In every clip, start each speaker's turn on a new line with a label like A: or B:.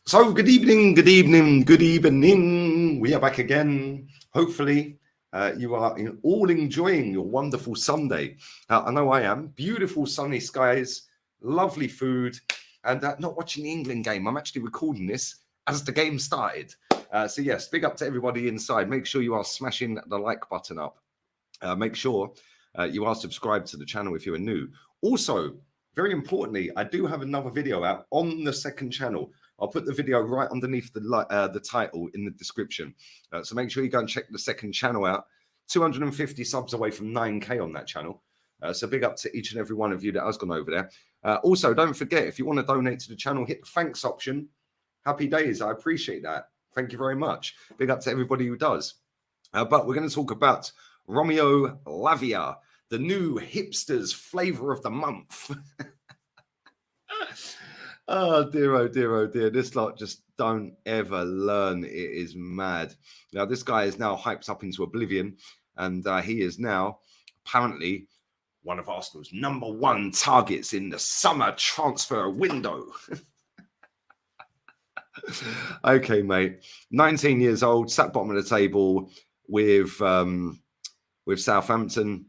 A: So, good evening, good evening, good evening. We are back again. Hopefully, you are all enjoying your wonderful Sunday. I know I am. Beautiful sunny skies, lovely food, and not watching the England game. I'm actually recording this as the game started. So, yes, big up to everybody inside. Make sure you are smashing the like button up. Make sure you are subscribed to the channel if you are new. Also, very importantly, I do have another video out on the second channel. I'll put the video right underneath the title in the description. So make sure you go and check the second channel out. 250 subs away from 9K on that channel. So big up to each and every one of you that has gone over there. Also, don't forget, if you want to donate to the channel, hit the thanks option. Happy days. I appreciate that. Thank you very much. Big up to everybody who does. But we're going to talk about Romeo Lavia, the new hipsters flavor of the month. Oh dear, this lot just don't ever learn. It is mad. Now this guy is now hyped up into oblivion, and he is now apparently one of Arsenal's #1 targets in the summer transfer window. Okay, mate. 19 years old, sat bottom of the table with Southampton.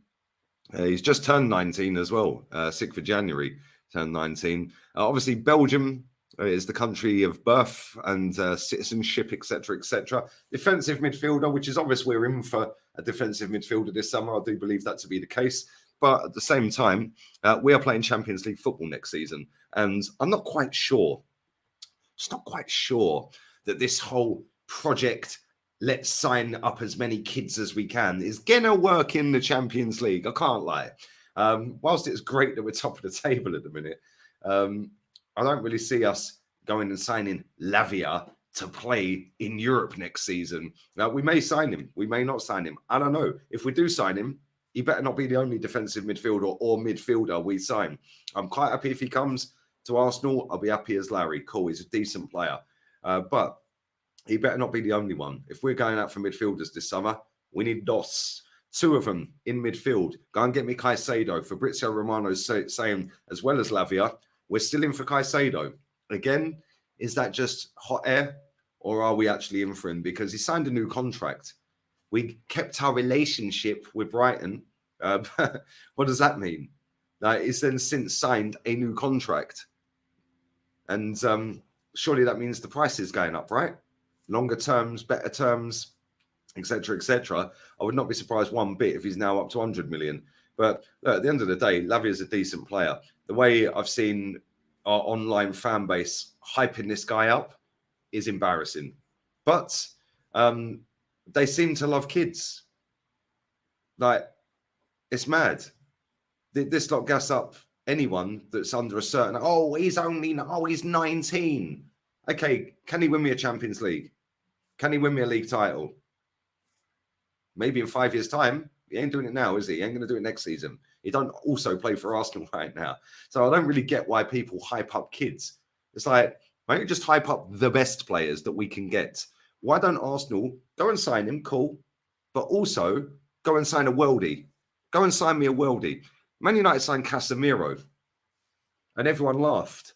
A: He's just turned 19 as well. 6th of January, turned 19. Obviously, Belgium is the country of birth and citizenship, etc., etc. Defensive midfielder, which is obvious we're in for a defensive midfielder this summer. I do believe that to be the case. But at the same time, we are playing Champions League football next season. And I'm not quite sure, that this whole project, let's sign up as many kids as we can, is gonna work in the Champions League. I can't lie. Whilst it's great that we're top of the table at the minute, I don't really see us going and signing Lavia to play in Europe next season. Now, we may sign him. We may not sign him. I don't know. If we do sign him, he better not be the only defensive midfielder or midfielder we sign. I'm quite happy if he comes to Arsenal. I'll be happy as Larry. Cool, he's a decent player. But he better not be the only one. If we're going out for midfielders this summer, we need two of them in midfield. Go and get me Caicedo. Fabrizio Romano's saying, as well as Lavia, we're still in for Caicedo. Again, is that just hot air, or are we actually in for him? Because he signed a new contract. We kept our relationship with Brighton. What does that mean? He's then since signed a new contract. And surely that means the price is going up, right? Longer terms, better terms, etc., etc. I would not be surprised one bit if he's now up to 100 million. But at the end of the day, Lavia is a decent player. The way I've seen our online fan base hyping this guy up is embarrassing. But they seem to love kids. Like, it's mad. This lot gas up anyone that's under a certain, he's 19. Okay, can he win me a Champions League? Can he win me a league title? Maybe in 5 years' time. He ain't doing it now, is he? He ain't going to do it next season. He don't also play for Arsenal right now. So I don't really get why people hype up kids. It's like, why don't you just hype up the best players that we can get? Why don't Arsenal go and sign him? Cool. But also go and sign a worldie. Go and sign me a worldie. Man United signed Casemiro. And everyone laughed.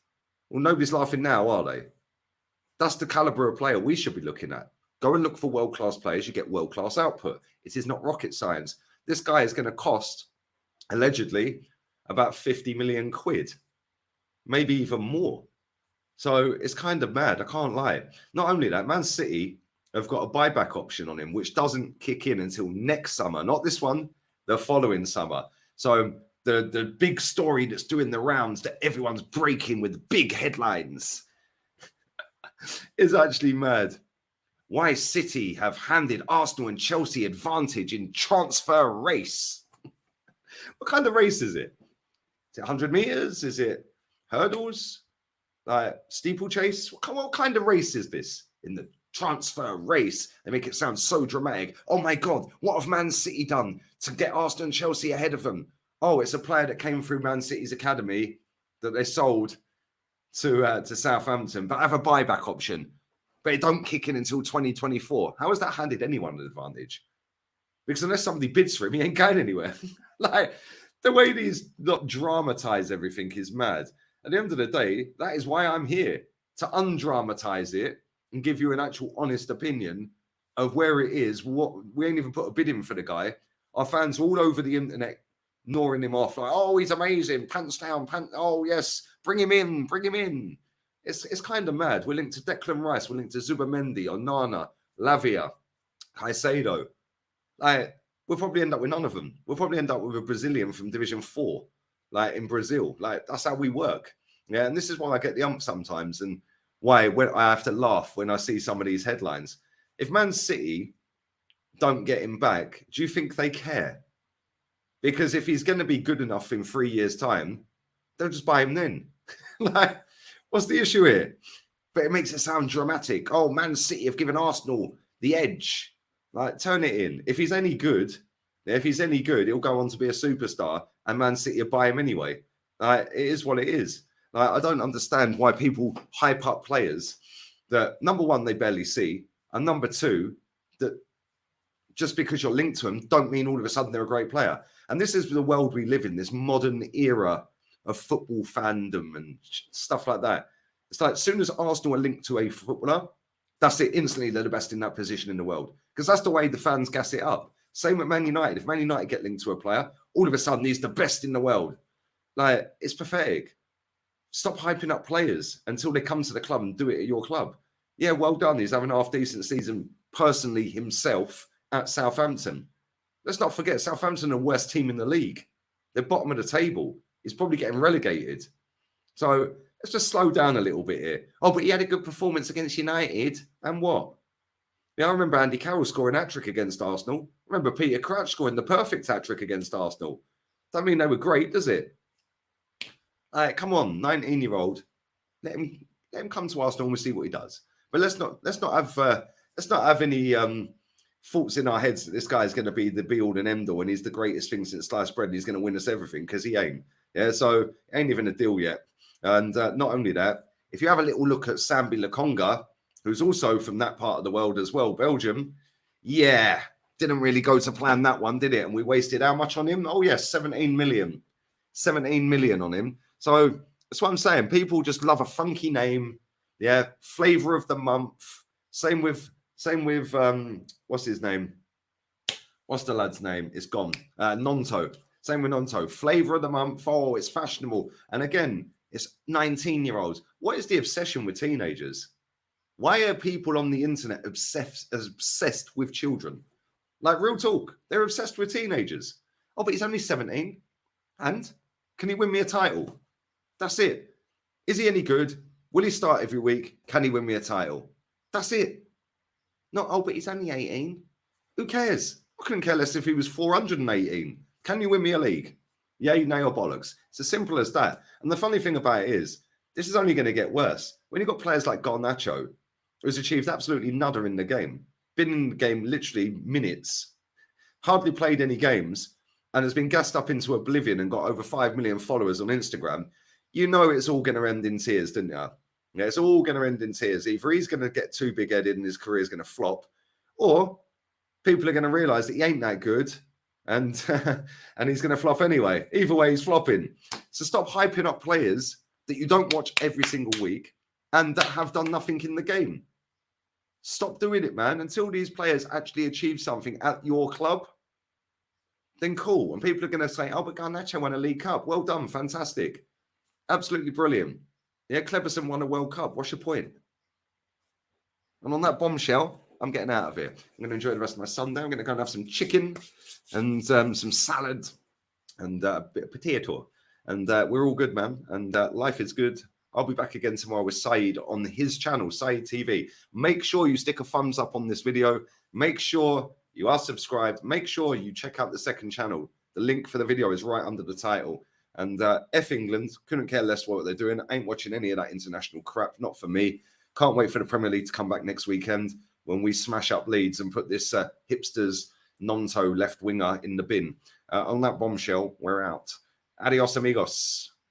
A: Well, nobody's laughing now, are they? That's the caliber of player we should be looking at. Go and look for world-class players. You get world-class output. It is not rocket science. This guy is going to cost, allegedly, about 50 million quid. Maybe even more. So it's kind of mad. I can't lie. Not only that, Man City have got a buyback option on him, which doesn't kick in until next summer. Not this one, the following summer. So the big story that's doing the rounds that everyone's breaking with big headlines is actually mad. Why City have handed Arsenal and Chelsea advantage in transfer race. What kind of race is it? Is it 100 meters? Is it hurdles? Like steeplechase? What kind of race is this in the transfer race? They make it sound so dramatic. Oh my God, what have Man City done to get Arsenal and Chelsea ahead of them? Oh, it's a player that came through Man City's academy that they sold to Southampton, but have a buyback option. But it don't kick in until 2024. How has that handed anyone an advantage? Because unless somebody bids for him, he ain't going anywhere. Like, the way these not dramatize everything is mad. At the end of the day, that is why I'm here, to undramatize it and give you an actual honest opinion of where it is. What we ain't even put a bid in for the guy. Our fans all over the internet gnawing him off, like, oh, he's amazing, pants down, oh yes, bring him in, bring him in. It's kind of mad. We're linked to Declan Rice, we're linked to Zubamendi, Onana, Lavia, Caicedo. Like, we'll probably end up with none of them. We'll probably end up with a Brazilian from Division 4, like in Brazil. Like, that's how we work. Yeah, and this is why I get the ump sometimes, and why when I have to laugh when I see some of these headlines. If Man City don't get him back, do you think they care? Because if he's going to be good enough in 3 years' time, they'll just buy him then. Like, what's the issue here? But it makes it sound dramatic. Oh, Man City have given Arsenal the edge. Like, turn it in. If he's any good, he'll go on to be a superstar, and Man City will buy him anyway. Like, it is what it is. Like, I don't understand why people hype up players that, number one, they barely see, and number two, that just because you're linked to them don't mean all of a sudden they're a great player. And this is the world we live in, this modern era of football fandom and stuff like that. It's like, as soon as Arsenal are linked to a footballer, that's it. Instantly, they're the best in that position in the world. Because that's the way the fans gas it up. Same with Man United. If Man United get linked to a player, all of a sudden he's the best in the world. Like, it's pathetic. Stop hyping up players until they come to the club and do it at your club. Yeah, well done. He's having a half-decent season personally himself at Southampton. Let's not forget, Southampton are the worst team in the league. They're bottom of the table. He's probably getting relegated. So let's just slow down a little bit here. Oh, but he had a good performance against United. And what? Yeah, I remember Andy Carroll scoring a hat-trick against Arsenal. I remember Peter Crouch scoring the perfect hat-trick against Arsenal. Doesn't mean they were great, does it? Come on, 19-year-old. Let him come to Arsenal and we'll see what he does. But let's not have any thoughts in our heads that this guy is going to be the be-all and end-all and he's the greatest thing since sliced bread and he's going to win us everything, because he ain't. Yeah, so ain't even a deal yet. And not only that, if you have a little look at Sambi Lokonga, who's also from that part of the world as well, Belgium, yeah, didn't really go to plan that one, did it? And we wasted how much on him? Oh, yes, 17 million. 17 million on him. So that's what I'm saying. People just love a funky name. Yeah, flavor of the month. Same with what's his name? What's the lad's name? It's gone. Nonto. Same with Nonto. Flavor of the month. Oh, it's fashionable. And again, it's 19-year-olds. What is the obsession with teenagers? Why are people on the internet obsessed with children? Like, real talk. They're obsessed with teenagers. Oh, but he's only 17. And can he win me a title? That's it. Is he any good? Will he start every week? Can he win me a title? That's it. Not, oh, but he's only 18. Who cares? I couldn't care less if he was 418. Can you win me a league? Yay, nay, or bollocks. It's as simple as that. And the funny thing about it is, this is only going to get worse. When you've got players like Garnacho, who's achieved absolutely nada in the game, been in the game literally minutes, hardly played any games, and has been gassed up into oblivion and got over 5 million followers on Instagram, you know it's all going to end in tears, didn't you? Yeah, it's all going to end in tears. Either he's going to get too big-headed and his career is going to flop, or people are going to realise that he ain't that good and and he's going to flop anyway. Either way, he's flopping. So stop hyping up players that you don't watch every single week and that have done nothing in the game. Stop doing it, man. Until these players actually achieve something at your club, then cool. And people are going to say, oh, but Garnacho won a League Cup. Well done. Fantastic. Absolutely brilliant. Yeah, Cleverson won a World Cup. What's your point? And on that bombshell, I'm getting out of here. I'm going to enjoy the rest of my Sunday. I'm going to go and have some chicken and some salad and a bit of potato. And we're all good, man. And life is good. I'll be back again tomorrow with Saeed on his channel, Saeed TV. Make sure you stick a thumbs up on this video. Make sure you are subscribed. Make sure you check out the second channel. The link for the video is right under the title. And F England, couldn't care less what they're doing. Ain't watching any of that international crap. Not for me. Can't wait for the Premier League to come back next weekend when we smash up Leeds and put this hipsters Nonto left winger in the bin. On that bombshell, we're out. Adios, amigos.